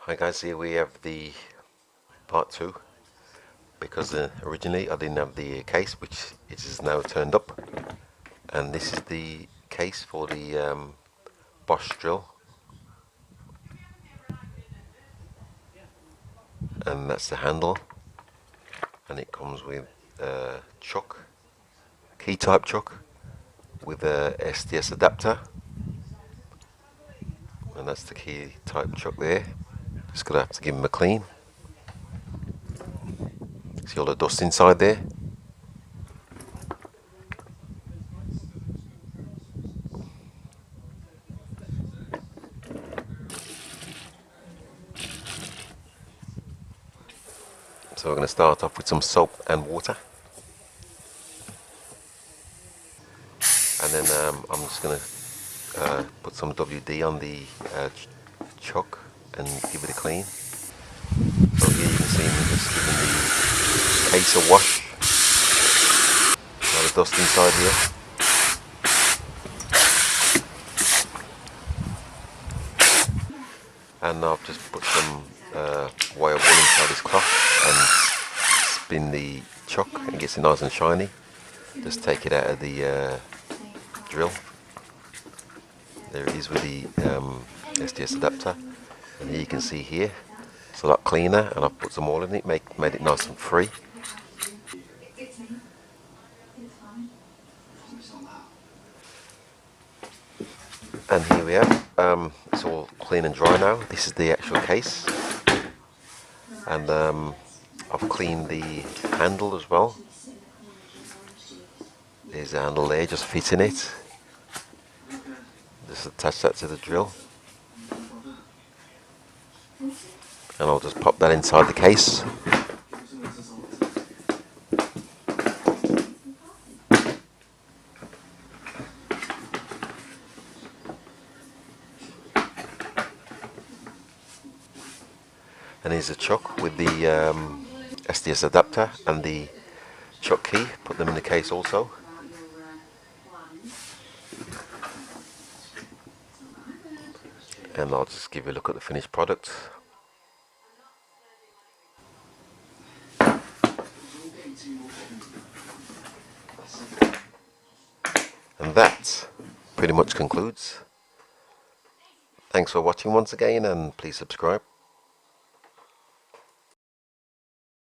Hi guys, here we have the part 2 because originally I didn't have the case, which it is now turned up, and this is the case for the Bosch drill, and that's the handle, and it comes with a chuck, key type chuck with a SDS adapter, and that's the key type chuck there. Just gonna have to give them a clean. See all the dust inside there? So we're going to start off with some soap and water, and then I'm just going to put some WD on the chuck and give it a clean. So here you can see me just giving the case a wash. A lot of dust inside here. And I've just put some wire wool inside this cloth and spin the chuck and it gets it nice and shiny. Just take it out of the drill. There it is with the SDS adapter, and here you can see here it's a lot cleaner, and I've put some oil in it, made it nice and free. And here we have it's all clean and dry now. This is the actual case, and I've cleaned the handle as well. There's the handle there, just fitting it. Just attach that to the drill, and I'll just pop that inside the case. And here's a chuck with the SDS adapter and the chuck key. Put them in the case also. And I'll just give you a look at the finished product. And that pretty much concludes. Thanks for watching once again, and please subscribe.